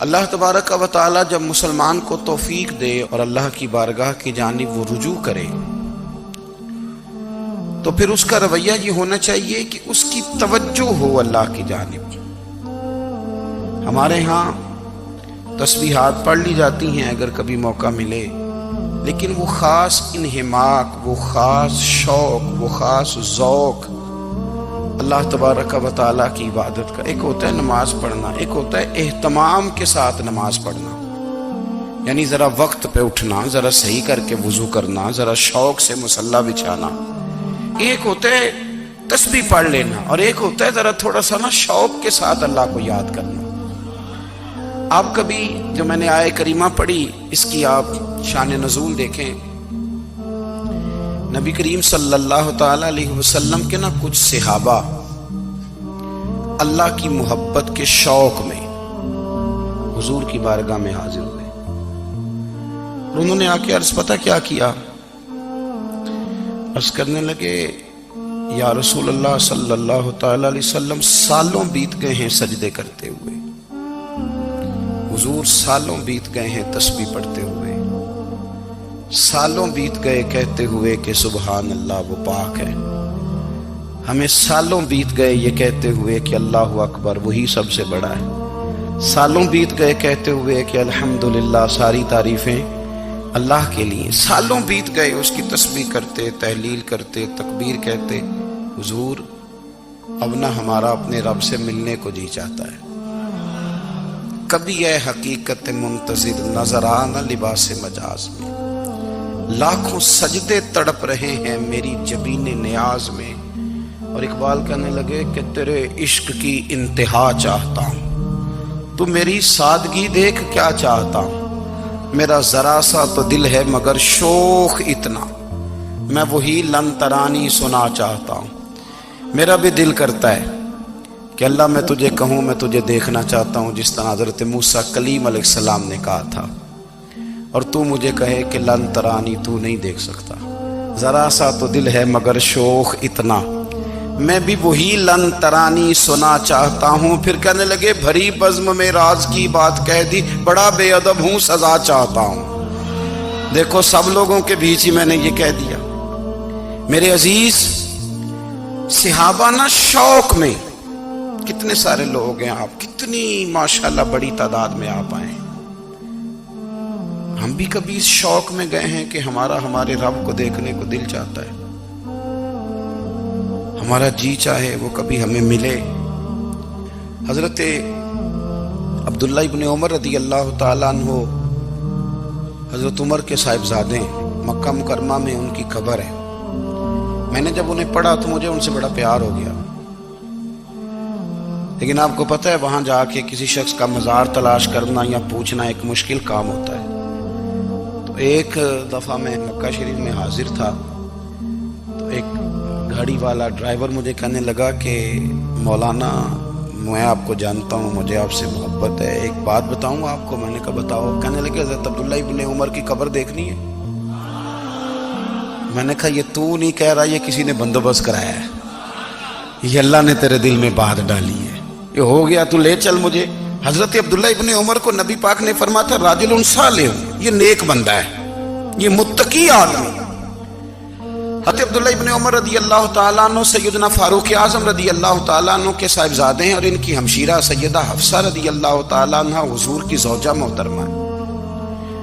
اللہ تبارک و تعالی جب مسلمان کو توفیق دے اور اللہ کی بارگاہ کی جانب وہ رجوع کرے تو پھر اس کا رویہ یہ ہونا چاہیے کہ اس کی توجہ ہو اللہ کی جانب۔ ہمارے ہاں تسبیحات پڑھ لی جاتی ہیں اگر کبھی موقع ملے، لیکن وہ خاص انہماک، وہ خاص شوق، وہ خاص ذوق اللہ تبارک و تعالیٰ کی عبادت کا، ایک ہوتا ہے نماز پڑھنا، ایک ہوتا ہے اہتمام کے ساتھ نماز پڑھنا، یعنی ذرا وقت پہ اٹھنا، ذرا صحیح کر کے وضو کرنا، ذرا شوق سے مصلی بچھانا۔ ایک ہوتا ہے تسبیح پڑھ لینا اور ایک ہوتا ہے ذرا تھوڑا سا شوق کے ساتھ اللہ کو یاد کرنا۔ آپ کبھی جو میں نے آیہ کریمہ پڑھی اس کی آپ شان نزول دیکھیں، نبی کریم صلی اللہ تعالی علیہ وسلم کے کچھ صحابہ اللہ کی محبت کے شوق میں حضور کی بارگاہ میں حاضر ہوئے اور انہوں نے آ کے عرض پتہ کیا کیا، عرض کرنے لگے یا رسول اللہ صلی اللہ تعالی علیہ وسلم سالوں بیت گئے ہیں سجدے کرتے ہوئے، حضور سالوں بیت گئے ہیں تسبیح پڑھتے ہوئے، سالوں بیت گئے کہتے ہوئے کہ سبحان اللہ وہ پاک ہے، ہمیں سالوں بیت گئے یہ کہتے ہوئے کہ اللہ اکبر وہی سب سے بڑا ہے، سالوں بیت گئے کہتے ہوئے کہ الحمدللہ ساری تعریفیں اللہ کے لیے، سالوں بیت گئے اس کی تسبیح کرتے، تحلیل کرتے، تکبیر کہتے۔ حضور اب نہ ہمارا اپنے رب سے ملنے کو جی چاہتا ہے، کبھی اے حقیقت منتظر نظر آنا لباس مجاز میں، لاکھوں سجدے تڑپ رہے ہیں میری جبین نیاز میں۔ اور اقبال کہنے لگے کہ تیرے عشق کی انتہا چاہتا ہوں، تو میری سادگی دیکھ کیا چاہتا ہوں، میرا ذرا سا تو دل ہے مگر شوق اتنا، میں وہی لن ترانی سنا چاہتا ہوں۔ میرا بھی دل کرتا ہے کہ اللہ میں تجھے کہوں میں تجھے دیکھنا چاہتا ہوں، جس طرح حضرت موسیٰ کلیم علیہ السلام نے کہا تھا، اور تو مجھے کہے کہ لن ترانی تو نہیں دیکھ سکتا، ذرا سا تو دل ہے مگر شوق اتنا، میں بھی وہی لن ترانی سنا چاہتا ہوں۔ پھر کہنے لگے بھری بزم میں راز کی بات کہہ دی، بڑا بے ادب ہوں سزا چاہتا ہوں۔ دیکھو سب لوگوں کے بیچ ہی میں نے یہ کہہ دیا۔ میرے عزیز صحابہ شوق میں کتنے سارے لوگ ہیں، آپ کتنی ماشاءاللہ بڑی تعداد میں آپ آئے ہیں، ہم بھی کبھی اس شوق میں گئے ہیں کہ ہمارے رب کو دیکھنے کو دل چاہتا ہے، ہمارا جی چاہے وہ کبھی ہمیں ملے۔ حضرت عبداللہ ابن عمر رضی اللہ تعالیٰ عنہ حضرت عمر کے صاحبزادے ہیں، مکہ مکرمہ میں ان کی قبر ہے۔ میں نے جب انہیں پڑھا تو مجھے ان سے بڑا پیار ہو گیا، لیکن آپ کو پتہ ہے وہاں جا کے کسی شخص کا مزار تلاش کرنا یا پوچھنا ایک مشکل کام ہوتا ہے۔ تو ایک دفعہ میں مکہ شریف میں حاضر تھا تو ایک گاڑی والا ڈرائیور مجھے کہنے لگا کہ مولانا میں آپ کو جانتا ہوں، مجھے آپ سے محبت ہے، ایک بات بتاؤں آپ کو۔ میں نے کہا بتاؤ۔ کہنے لگے حضرت عبداللہ ابن عمر کی قبر دیکھنی ہے۔ میں نے کہا یہ تو نہیں کہہ رہا، یہ کسی نے بندوبست کرایا ہے، یہ اللہ نے تیرے دل میں بات ڈالی ہے، یہ ہو گیا، تو لے چل مجھے۔ حضرت عبداللہ ابن عمر کو نبی پاک نے فرمایا تھا راجل صالح، یہ نیک بندہ ہے، یہ متقی آدمی۔ حضرت عبداللہ ابن عمر رضی اللہ تعالیٰ عنہ سیدنا فاروق اعظم رضی اللہ تعالیٰ عنہ کے صاحبزادے ہیں، اور ان کی ہمشیرہ سیدہ حفصہ رضی اللہ تعالیٰ عنہ حضور کی زوجہ محترمہ۔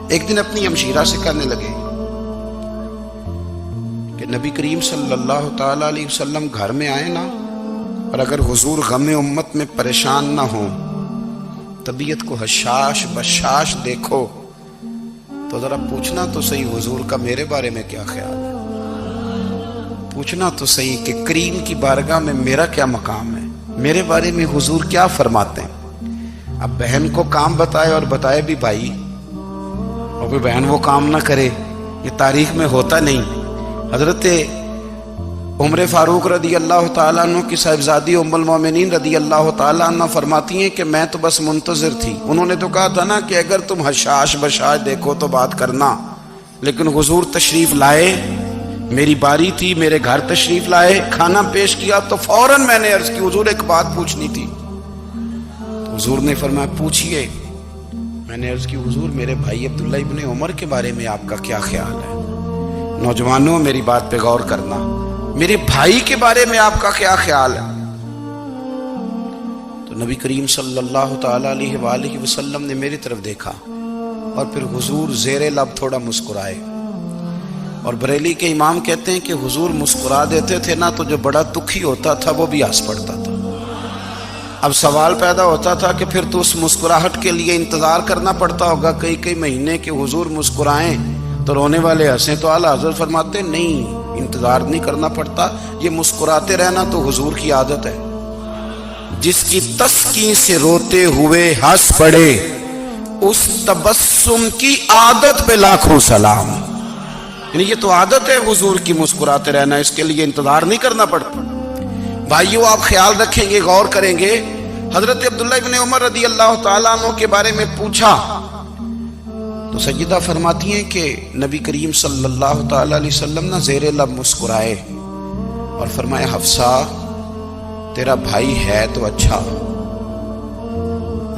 ایک دن اپنی ہمشیرہ سے کہنے لگے کہ نبی کریم صلی اللہ تعالیٰ علیہ وسلم گھر میں آئے نا، اور اگر حضور غم امت میں پریشان نہ ہوں، طبیعت کو حشاش بشاش دیکھو تو ذرا پوچھنا تو صحیح حضور کا میرے بارے میں کیا خیال ہے، پوچھنا تو صحیح کہ کریم کی بارگاہ میں میرا کیا مقام ہے، میرے بارے میں حضور کیا فرماتے ہیں۔ اب بہن کو کام بتائے اور بتائے بھی بھائی، اور پھر بہن وہ کام نہ کرے، یہ تاریخ میں ہوتا نہیں۔ حضرت عمر فاروق رضی اللہ تعالیٰ عنہ کی صاحبزادی ام المومنین رضی اللہ تعالیٰ عنہ فرماتی ہیں کہ میں تو بس منتظر تھی، انہوں نے تو کہا تھا نا کہ اگر تم حشاش بشاش دیکھو تو بات کرنا، لیکن حضور تشریف لائے، میری باری تھی، میرے گھر تشریف لائے، کھانا پیش کیا تو فوراً میں نے عرض کی حضور ایک بات پوچھنی تھی۔ تو حضور نے فرمایا پوچھئے۔ میں نے عرض کی حضور میرے بھائی عبداللہ ابن عمر کے بارے میں آپ کا کیا خیال ہے؟ نوجوانوں میری بات پہ غور کرنا، میرے بھائی کے بارے میں آپ کا کیا خیال ہے؟ تو نبی کریم صلی اللہ تعالی علیہ وآلہ وسلم نے میری طرف دیکھا اور پھر حضور زیر لب تھوڑا مسکرائے، اور بریلی کے امام کہتے ہیں کہ حضور مسکرا دیتے تھے نا تو جو بڑا دکھی ہوتا تھا وہ بھی ہنس پڑتا تھا۔ اب سوال پیدا ہوتا تھا کہ پھر تو اس مسکراہٹ کے لیے انتظار کرنا پڑتا ہوگا کئی مہینے کہ حضور مسکرائیں تو رونے والے ہنسیں، تو اعلیٰ حضرت فرماتے نہیں، انتظار نہیں کرنا پڑتا، یہ مسکراتے رہنا تو حضور کی عادت ہے۔ جس کی تسکین سے روتے ہوئے ہنس پڑے اس تبسم کی عادت پہ لاکھوں سلام، یعنی یہ تو عادت ہے حضور کی مسکراتے رہنا، اس کے لیے انتظار نہیں کرنا پڑتا۔ بھائیو آپ خیال رکھیں گے، غور کریں گے، حضرت عبداللہ ابن عمر رضی اللہ تعالیٰ عنہ کے بارے میں پوچھا تو سیدہ فرماتی ہیں کہ نبی کریم صلی اللہ تعالیٰ علیہ وسلم نہ زیر لب مسکرائے اور فرمایا حفصہ تیرا بھائی ہے تو اچھا،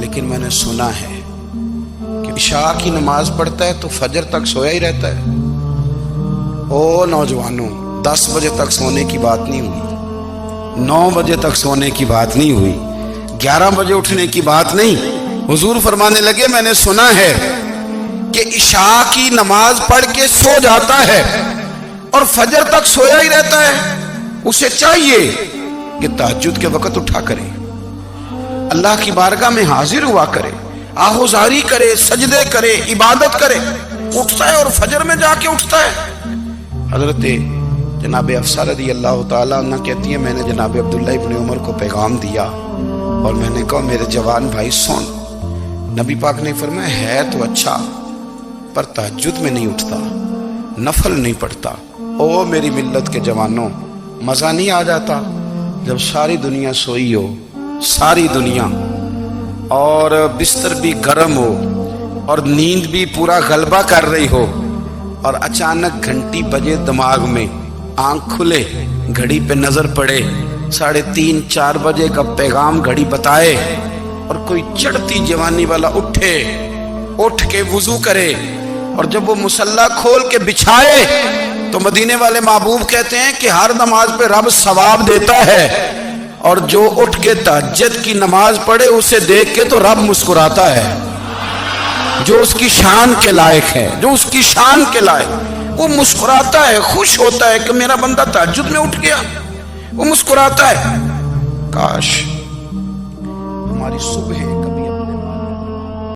لیکن میں نے سنا ہے کہ عشاء کی نماز پڑھتا ہے تو فجر تک سویا ہی رہتا ہے۔ او نوجوانوں، 10 بجے تک سونے کی بات نہیں ہوئی، 9 بجے تک سونے کی بات نہیں ہوئی، 11 بجے اٹھنے کی بات نہیں۔ حضور فرمانے لگے میں نے سنا ہے کہ عشاء کی نماز پڑھ کے سو جاتا ہے اور فجر تک سویا ہی رہتا ہے، اسے چاہیے کہ تہجد کے وقت اٹھا کرے، اللہ کی بارگاہ میں حاضر ہوا کرے، آہوزاری کرے، سجدے کرے، عبادت کرے، اٹھتا ہے اور فجر میں جا کے اٹھتا ہے۔ حضرت جناب حفصہ رضی اللہ تعالیٰ عنہ کہتی ہیں میں نے جناب عبداللہ ابن عمر کو پیغام دیا اور میں نے کہا میرے جوان بھائی سن، نبی پاک نے فرمایا ہے تو اچھا پر تہجد میں نہیں اٹھتا، نفل نہیں پڑھتا۔ او میری ملت کے جوانوں، مزہ نہیں آ جاتا جب ساری دنیا سوئی ہو، ساری دنیا، اور بستر بھی گرم ہو اور نیند بھی پورا غلبہ کر رہی ہو، اور اچانک گھنٹی بجے دماغ میں، آنکھ کھلے، گھڑی پہ نظر پڑے، 3:30 4 بجے کا پیغام گھڑی بتائے، اور کوئی چڑھتی جوانی والا اٹھ کے وضو کرے، اور جب وہ مصلی کھول کے بچھائے تو مدینے والے محبوب کہتے ہیں کہ ہر نماز پہ رب ثواب دیتا ہے، اور جو اٹھ کے تہجد کی نماز پڑھے اسے دیکھ کے تو رب مسکراتا ہے، جو اس کی شان کے لائق ہے، جو اس کی شان کے لائق، وہ مسکراتا ہے، خوش ہوتا ہے کہ میرا بندہ تہجد میں اٹھ گیا، وہ مسکراتا ہے۔ کاش ہماری صبح